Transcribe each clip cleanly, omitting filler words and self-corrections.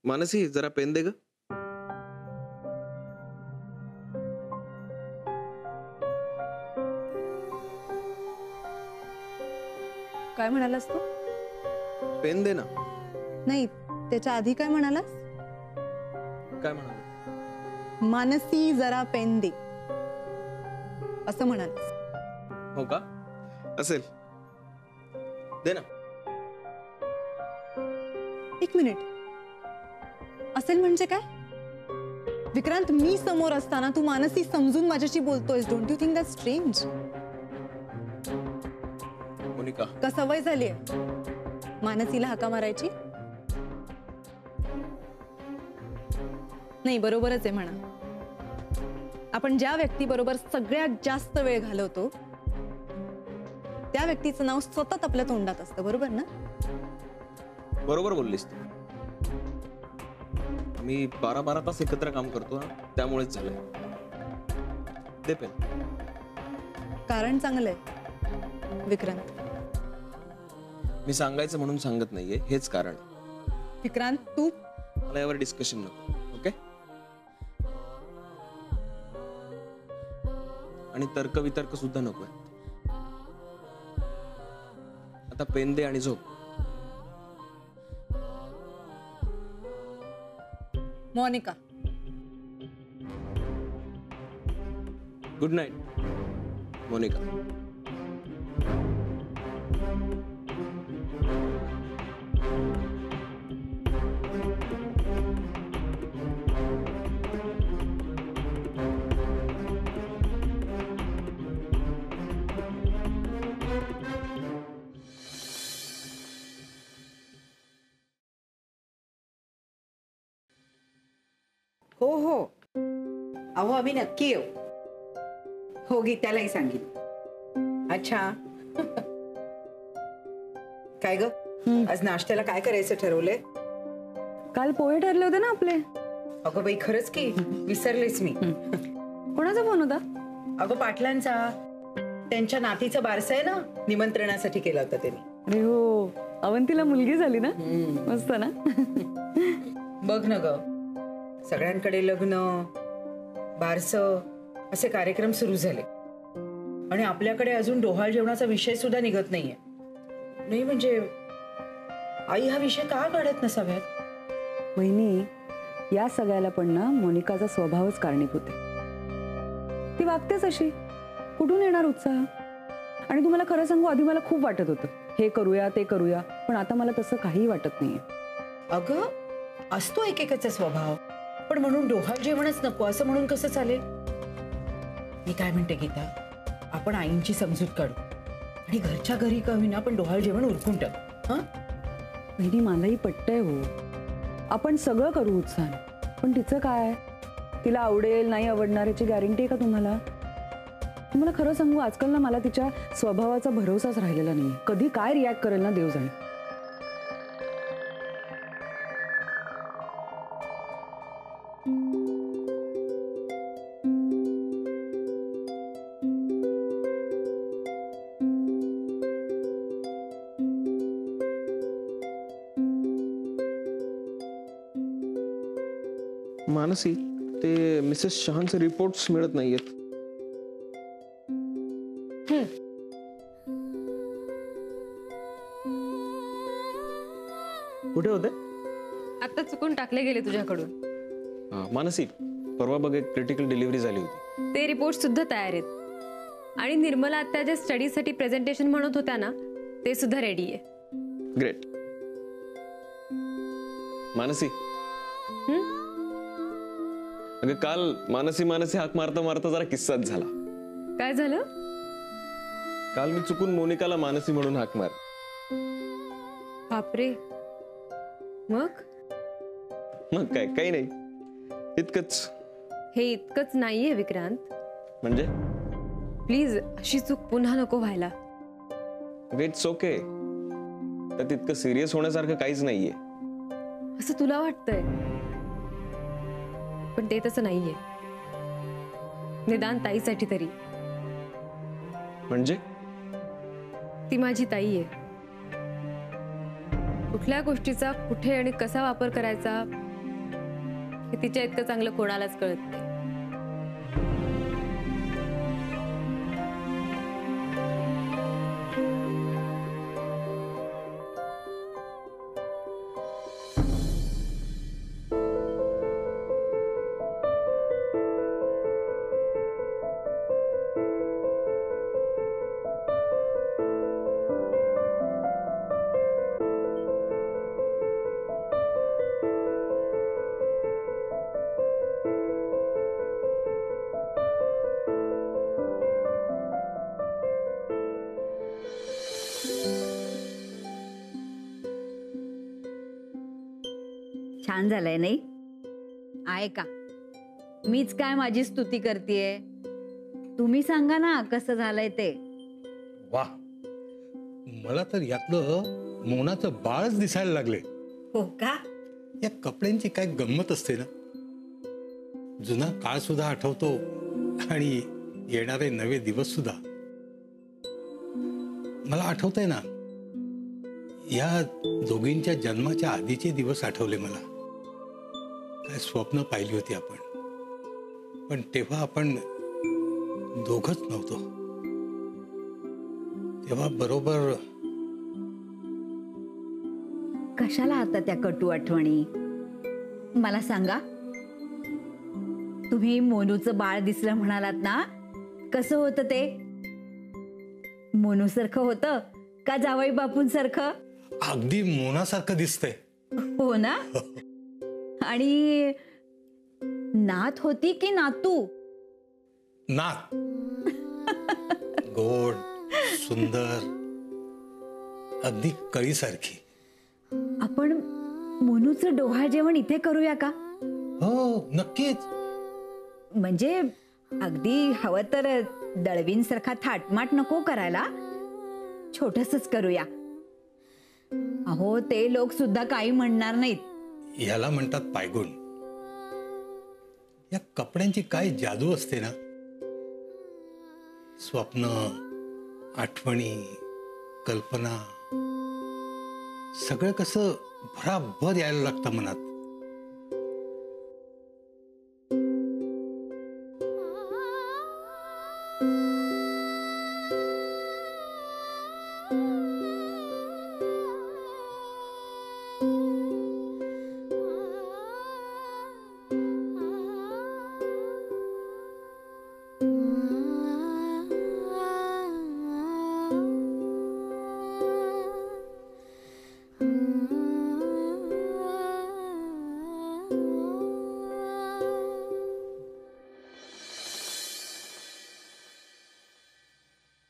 मानसी जरा पेन दे ग. काय म्हणालास तू? पेन दे ना. नाही, त्याच्या आधी काय म्हणालास? काय म्हणाला? मानसी जरा पेन दे असं म्हणालास. हो का? असेल. दे ना. एक मिनिट. असेल म्हणजे काय? विक्रांत, मी समोर असताना तू मानसी समजून माझ्याशी बोलतोयस. Don't you think that strange? Monica, का सवय झालीये मानसीला हाका मारायची? नाही, बरोबरच आहे म्हणा. आपण ज्या व्यक्तीबरोबर सगळ्यात जास्त वेळ घालवतो त्या व्यक्तीचं नाव सतत आपल्या तोंडात असतं, बरोबर ना? बरोबर बोललीस तू. मी 12 तास एकत्र काम करतो ना, त्यामुळेच झालंय. दे पेन. कारण चांगलंय विक्रांत. मी सांगायचं म्हणून सांगत नाहीये, हेच कारण. विक्रांत, तू मला यावर डिस्कशन नको. ओके? आणि तर्क वितर्क सुद्धा नकोय. आता पेन दे आणि झोप. मोनिका. Good night Monica. हो हो, अहो आम्ही नक्की येऊ. हो, गीतालाही सांगितलं. अच्छा. काय ग, आज नाश्त्याला काय करायचं ठरवलंय? काल पोहे ठरले होते ना आपले. अगं बाई, खरंच की विसरलेच मी. कोणाचा फोन होता? अगं पाटलांचा. त्यांच्या नातीचं बारसं आहे ना, निमंत्रणासाठी केला होता त्यांनी. अरे हो, अवंतीला मुलगी झाली ना. मस्त ना. बघ ना ग, सगळ्यांकडे लग्न बारसं असे कार्यक्रम सुरू झाले आणि आपल्याकडे अजून डोहाळ जेवणाचा विषय सुद्धा निघत नाहीये. नाही म्हणजे आई हा विषय का काढत नसाव्यात? वहिनी, या सगळ्याला पण ना मोनिकाचा स्वभावच कारणीभूत आहे. ती वागतेच अशी. कुठून येणार उत्साह? आणि तुम्हाला खरं सांगू, आधी मला खूप वाटत होतं हे करूया ते करूया, पण आता मला तसं काही वाटत नाहीये. अगं, असतो एकेकाचा स्वभाव, पण म्हणून डोहाळ जेवणच नको असं म्हणून कसं चालेल? मी काय म्हणते गीता, आपण आईंची समजूत काढू आणि घरच्या घरी का होईना पण डोहाळ जेवण उरकून टाकू. हा बहिणी, मलाही पटतंय हो, आपण सगळं करू उत्साहाने, पण तिचं काय? तिला आवडेल नाही आवडणार याची गॅरंटी आहे का तुम्हाला? तुम्हाला खरं सांगू, आजकाल ना मला तिच्या स्वभावाचा भरोसाच राहिलेला नाही. कधी काय रिॲक्ट करेल ना देव जाणे. मानसी, ते मिसेस शहांचे रिपोर्ट्स मिळत नाहीयेत. कुठे होते? आता चुकून टाकले गेले तुझ्याकडून. मानसी, परवा बघ एक क्रिटिकल डिलिव्हरी झाली होती. ते रिपोर्ट सुद्धा तयार आहेत आणि निर्मला आता ज्या स्टडीसाठी प्रेझेंटेशन म्हणत होत्या ना, ते सुद्धा रेडी आहे. ग्रेट. मानसी, अगं काल मानसी मानसी हाक मारता मारता जरा किस्साच झाला. काय झालं? काल मी चुकून मोनिकाला मानसी म्हणून हाक मार. बापरे. मग काय? काही नाही, इतकंच. हे इतकंच नाहीये विक्रांत. म्हणजे? प्लीज अशी चूक पुन्हा नको व्हायला. It's okay. त्यात इतकं सिरियस होण्यासारखं काहीच नाहीये. असं तुला वाटतंय, पण ते तसं नाहीये. निदान ताईसाठी तरी. म्हणजे? ती माझी ताई आहे. कुठल्या गोष्टीचा कुठे आणि कसा वापर करायचा हे तिच्या इतकं चांगलं कोणालाच कळत नाही. छान झालंय नाही आहे का? मीच काय माझी स्तुती करतेय? तुम्ही सांगा ना कसं झालंय ते. वा, मला तर यातलं मोनाचं बाळच दिसायला लागले. हो का? या कपड्यांची काय गंमत असते ना. जुना काळ सुद्धा आठवतो आणि येणारे नवे दिवस सुद्धा. मला आठवतंय ना, या दोघींच्या जन्माच्या आधीचे दिवस आठवले मला. काय स्वप्न पाहिली होती आपण, पण तेव्हा आपण दोघच नव्हतो. तेव्हा बरोबर. कशाला आता त्या कटू आठवणी? मला सांगा, तुम्ही मोनूचं बाळ दिसलं म्हणालात ना, कसं होतं ते? मोनू सारखं होतं का जावई बापूंसारखं? अगदी मोनासारखं दिसतंय. हो ना. आणि नात होती की नातू? नात. गोड, सुंदर, अगदी कळीसारखी. आपण मोनूचं डोहाळ जेवण इथे करूया का? हो, नक्कीच. म्हणजे अगदी हवं तर दळवींसारखा थाटमाट नको करायला, छोटसच करूया. अहो, ते लोक सुद्धा काही म्हणणार नाहीत. याला म्हणतात पायगुण. या कपड्यांची काय जादू असते ना. स्वप्न, आठवणी, कल्पना, सगळं कसं भराभर यायला लागतं मनात.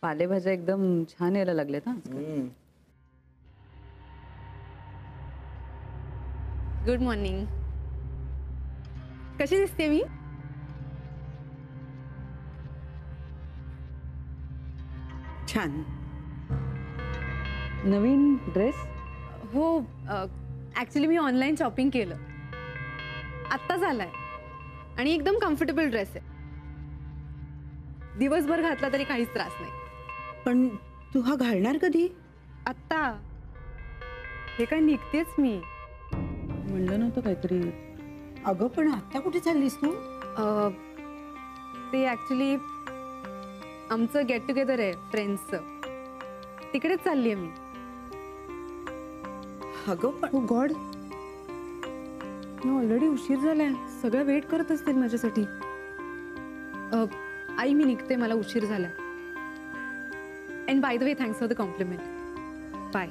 पालेभाज्या एकदम छान यायला लागलेत. हा, गुड मॉर्निंग. कशी दिसते मी? छान. नवीन ड्रेस? हो, ॲक्च्युली मी ऑनलाईन शॉपिंग केलं. आत्ता झालाय आणि एकदम कम्फर्टेबल ड्रेस आहे. दिवसभर घातला तरी काहीच त्रास नाही. पण तू हा घालणार कधी? आत्ता हे काय निघतेच मी. म्हणलं नव्हतं काहीतरी? अगं, पण आता कुठे चाललीस तू? ते ॲक्च्युली आमचं गेट टुगेदर आहे फ्रेंड्सचं, तिकडेच चालली आहे मी. अगं पण हो गॉड, ऑलरेडी उशीर झालाय. सगळं वेट करत असतील माझ्यासाठी. आई, मी निघते, मला उशीर झालाय. And by the way, thanks for the compliment. Bye.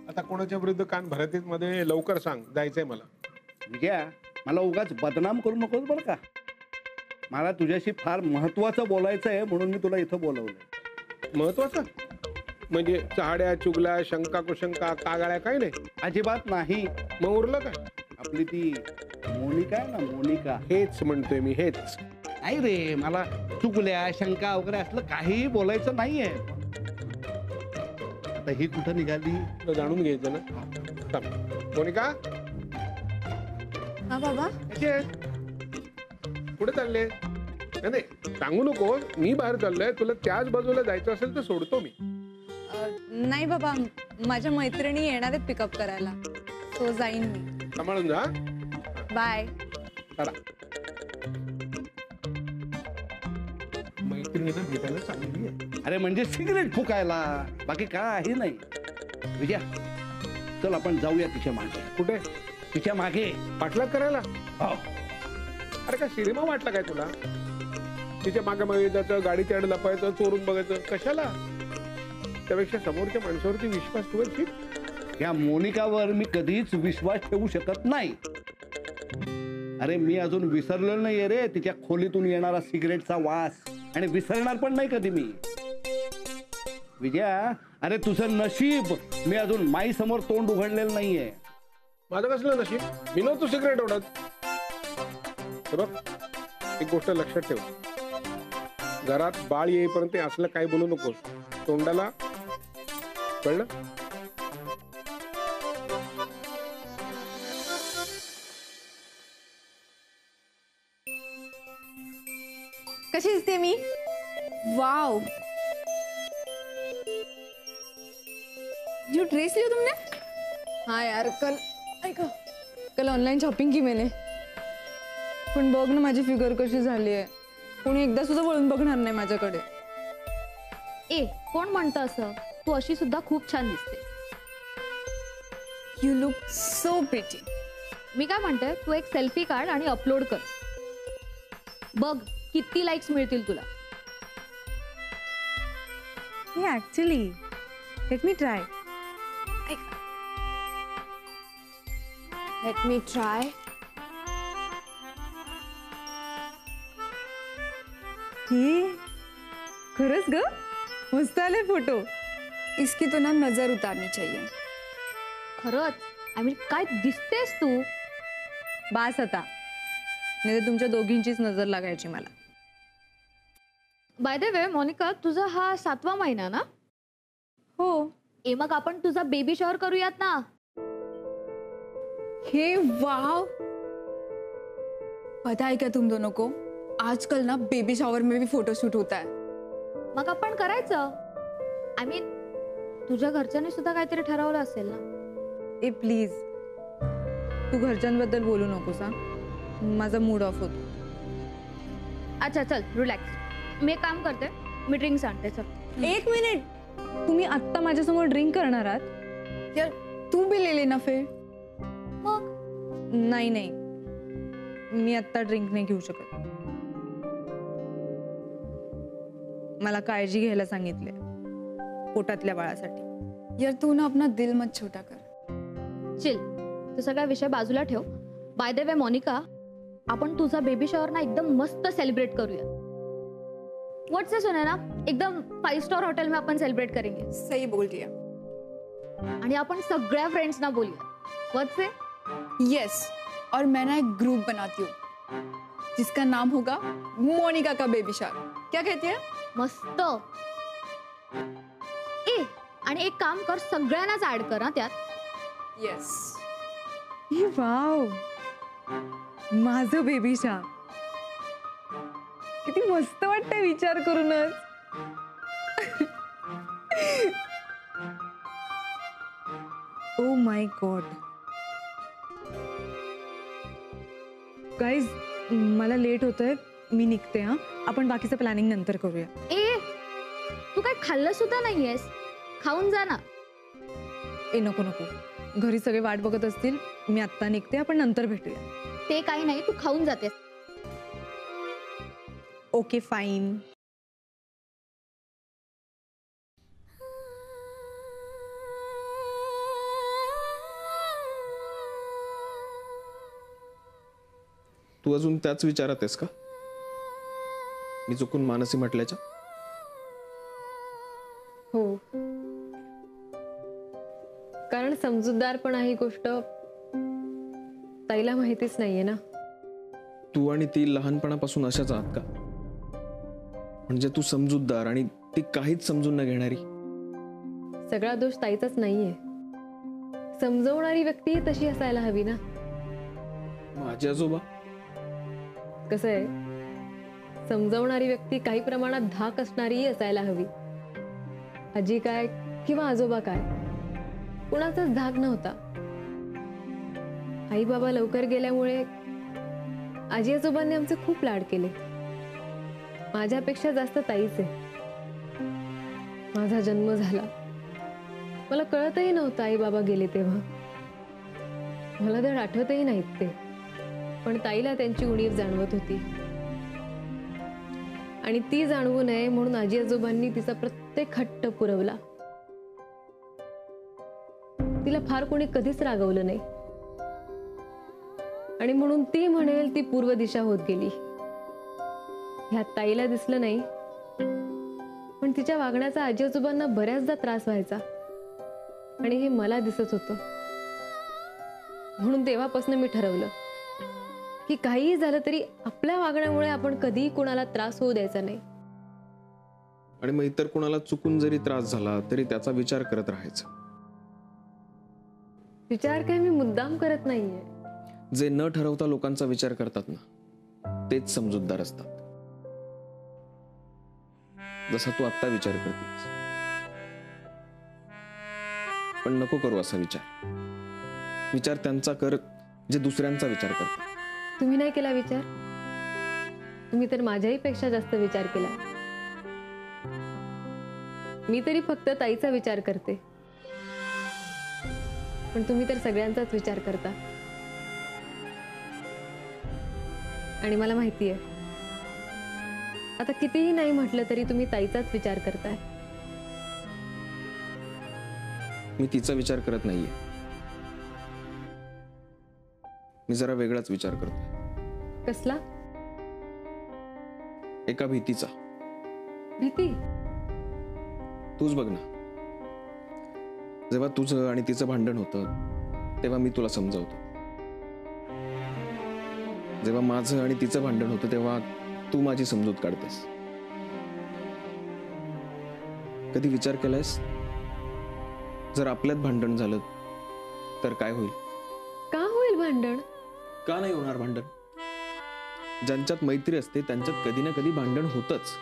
आता कोणाच्या विरुद्ध कान भरतीत मध्ये लवकर सांग, जायचंय मला. विजया, मला उगाच बदनाम करू नकोस बरं का. मला तुझ्याशी फार महत्वाचं बोलायचं आहे, म्हणून मी तुला इथं बोलवलंय. महत्वाचं म्हणजे चहाड्या, चुगल्या, शंका कुशंका, कागाळ्या काही नाही? अजिबात नाही. मग उरलं काय? आपली ती मोनिका आहे ना, मोनिका. हेच म्हणतोय मी, हेच. नाही रे, मला चुगल्या, शंका वगैरे असलं काहीही बोलायचं नाहीये. आता ही कुठं निघाली? तुला जाणून घ्यायचं ना. थांब. मोनिका, हा बाबा. कशी आहेस? कुठे चालले? नाही सांगू नको, मी बाहेर चाललोय, तुला त्याच बाजूला जायचं असेल तर सोडतो मी. नाही बाबा, माझ्या मैत्रिणी येणार आहेत पिकअप करायला, तो जाईन मी. सांभाळून जा. बाय. चला. मैत्रिणीला भेटायला चालली आहे. अरे म्हणजे सिगरेट फुकायला, बाकी काही नाही. विजया, चल आपण जाऊया तिच्या मागे. कुठे? तिच्या मागे पाठलाग करायला. हो. अरे काय सिनेमा वाटला काय तुला? तिच्या मागे मागे जायचं, गाडीच्या आड लपायचं, चोरून बघायचं, कशाला? त्यापेक्षा समोरच्या माणसावरती विश्वास ठेवायची. या मोनिकावर मी कधीच विश्वास ठेवू शकत नाही. अरे मी अजून विसरलेलो नाहीये रे तिच्या खोलीतून येणारा सिगरेटचा वास, आणि विसरणार पण नाही कधी मी. विजया, अरे तुझं नशीब मी अजून माई समोर तोंड उघडलेलं नाहीये. माझं कसलं नशीब? मी नव्हतो सिगरेट ओढत. हे बघ, एक गोष्ट लक्षात ठेव, घरात बाळ येईपर्यंत असलं काही बोलू नकोस तोंडाला, कळलं? कशी दिसते मी? वाव, जो ड्रेस लिया तुमने? हाँ यार, कल ऑनलाइन शॉपिंग की मैंने. पण बघ ना माझी फिगर कशी झाली आहे. कोणी एकदा सुद्धा वळून बघणार नाही माझ्याकडे. ए, कोण म्हणतं असं? तू अशी सुद्धा खूप छान दिसते. You look so pretty. मी काय म्हणते, तू एक सेल्फी काढ आणि अपलोड कर. बघ किती लाईक्स मिळतील तुला. हे actually, let me try. Let me try. खरंच ग, मस्त आले फोटो. इसकी तो ना नजर उतारनी चाहिए. खरंच, आय मीन काय दिसतेस तू. बास आता, नाही तर तुमच्या दोघींचीच नजर लागायची मला. बाय द वे मोनिका, तुझा हा 7वा महिना ना? हो. ए मग आपण तुझा बेबी शॉवर करूयात ना. हे वाव, पता है क्या तुम दोनों को, आजकल ना बेबी शावर में भी फोटोशूट होता है. मग आपण करायचं. आय मीन तुझ्या घरच्यांनी सुद्धा काहीतरी ठरवलं असेल ना. ए प्लीज, तू घरच्यांबद्दल बोलू नकोस हा, माझा मूड ऑफ होतो. अच्छा चल रिलॅक्स. मी एक काम करते, मी ड्रिंक्स आणते. चल. एक मिनिट, तुम्ही आत्ता माझ्यासमोर ड्रिंक करणार आहात? यार तू भी ले लेना फिर. मग नाही नाही, मी आत्ता ड्रिंक नाही घेऊ शकत. मला काळजी घ्यायला सांगितले पोटातल्या बाळासाठी. यार तू ना अपना दिल मत छोटा कर. चिल, तो सगळा विषय बाजूला ठेव. बाय द वे मोनिका, आपण तुझा बेबी शॉवर ना एकदम मस्त सेलिब्रेट करूया. व्हाट्स इट सुनैना, एकदम 5 स्टार होटल में अपन सेलिब्रेट करेंगे. सही बोल रही है. आणि आपण सगळ्या फ्रेंड्स ना बोलूया. What's it? यस, और मैं ना एक ग्रुप बनाती हूँ जिसका नाम होगा मोनिका का बेबी शावर. क्या कहती है? मस्त. ए, आणि एक काम कर, सगळ्यांनाच ऍड कर हा त्यात. यस. वाव, माझं बेबी शावर. किती मस्त वाटतंय विचार करूनच. Oh my God. गाईज, मला लेट होतंय, मी निघते हा. आपण बाकीचं प्लॅनिंग नंतर करूया. ए, तू काय खाल्लं सुद्धा नाहीयेस, खाऊन जा ना. ए नको नको, घरी सगळे वाट बघत असतील. मी आत्ता निघते, आपण नंतर भेटूया. ते काही नाही, तू खाऊन जातेस. Okay fine. तू अजून त्याच विचारात आहेस का? मी चुकून मानसी म्हटल्याच्या? हो, कारण समजूतदारपणा ही गोष्ट ताईला माहितीच नाहीये ना. तू आणि ती लहानपणापासून अशाच आहात का? म्हणजे तू समजूतदार आणि ती काहीच समजून न घेणारी. सगळा दोष ताईचाच नाहीये, समजवणारी व्यक्ती तशी असायला हवी ना. माझे आजोबा कसं आहे, समजावणारी व्यक्ती काही प्रमाणात धाक असणारीही असायला हवी. आजी काय किंवा आजोबा काय, कुणाचाच धाक नव्हता. आई बाबा लवकर गेल्यामुळे आजी आजोबांनी आमचे खूप लाड केले. माझ्यापेक्षा जास्त ताईचे. माझा जन्म झाला, मला कळतही नव्हतं आई बाबा गेले तेव्हा. मला तर आठवतही नाहीत ते, पण ताईला त्यांची उणीव जाणवत होती. आणि ती जाणवू नये म्हणून आजी आजोबांनी तिचा प्रत्येक हट्ट पुरवला. तिला फार कोणी कधीच रागवलं नाही, आणि म्हणून ती म्हणेल ती पूर्व दिशा होत गेली. ह्यात ताईला दिसलं नाही, पण तिच्या वागण्याचा आजी आजोबांना बऱ्याचदा त्रास व्हायचा, आणि हे मला दिसत होतं. म्हणून तेव्हापासून मी ठरवलं की काहीही झालं तरी आपल्या वागण्यामुळे आपण कधीही कुणाला त्रास होऊ द्यायचा नाही. आणि मग इतर कुणाला चुकून जरी त्रास झाला तरी त्याचा विचार करत राहायचा. विचार काय मी मुद्दाम करत नाहीये. जे न ठरवता लोकांचा विचार करतात ना, तेच समजूतदार असतात. जसा तू आत्ता विचार करतेस. पण नको करू असा विचार. विचार त्यांचा कर जे दुसऱ्यांचा विचार करतात. तुम्ही नाही केला विचार? तुम्ही तर माझ्याही पेक्षा जास्त विचार केला. मी तरी फक्त ताईचा विचार करते, पण तुम्ही तर सगळ्यांचाच विचार करता. आणि मला माहितीये, आता कितीही नाही म्हटलं तरी तुम्ही ताईचाच विचार करताय. मी तिचा विचार करत नाहीये. मी जरा वेगळाच विचार करतो. कसला? एका भीतीचा. भीती? तूच बघ ना, जेव्हा तुझं आणि तिचं भांडण होतं तेव्हा मी तुला समजावतो. जेव्हा माझं आणि तिचं भांडण होतं तेव्हा तू माझी समजूत काढतेस. कधी विचार केलायस जर आपल्यात भांडण झालं तर काय होईल? का होईल भांडण? का नाही होणार भांडण? ज्यांच्यात मैत्री असते त्यांच्यात कधी ना कधी भांडण होतच.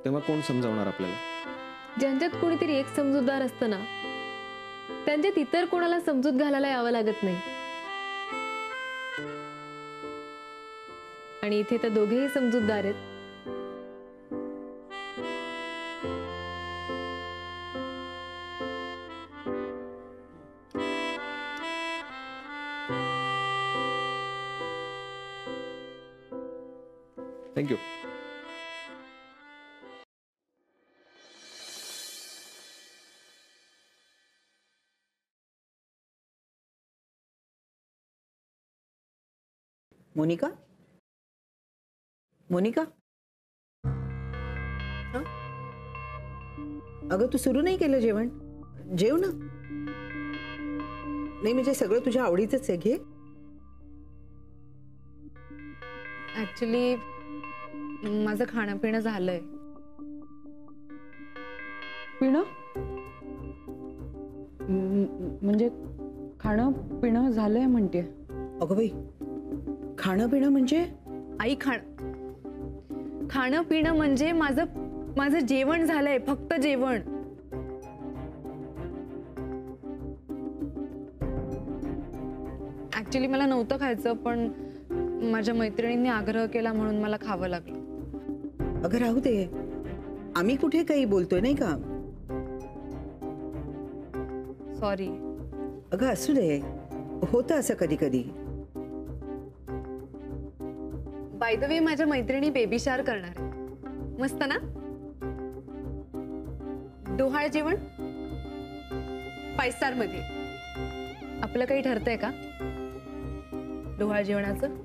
तेव्हा कोण समजावणार आपल्याला? ज्यांच्यात कोणीतरी एक समजूतदार असतं ना, त्यांच्यात इतर कोणाला समजूत घालायला यावं लागत नाही. आणि इथे तर दोघेही समजूतदार आहेत. थँक्यू. मोनिका, मोनिका, हं? अगं तू सुरू नाही केलं जेवण? जेव ना. नाही म्हणजे सगळं तुझ्या आवडीचंच आहे, घे. ऍक्च्युली माझं खाणं पिणं झालंय. पिणं म्हणजे खाणं पिणं झालंय म्हणते. अगं बाई, खाणं पिणं म्हणजे? आई, खाणं पिणं म्हणजे माझं जेवण झालंय, फक्त जेवण. ऍक्च्युली मला नव्हतं खायचं, पण माझ्या मैत्रिणींनी आग्रह केला म्हणून मला खावं लागलं. अगं राहू दे, आम्ही कुठे काही बोलतोय नाही का? सॉरी. अगं असू दे, होतं असं कधी कधी. बाय द वे, माझ्या मैत्रिणी बेबी शावर करणार आहे. मस्त ना? डोहाळ जेवण 5 स्टार मध्ये. आपलं काही ठरतंय का डोहाळ जेवणाचं?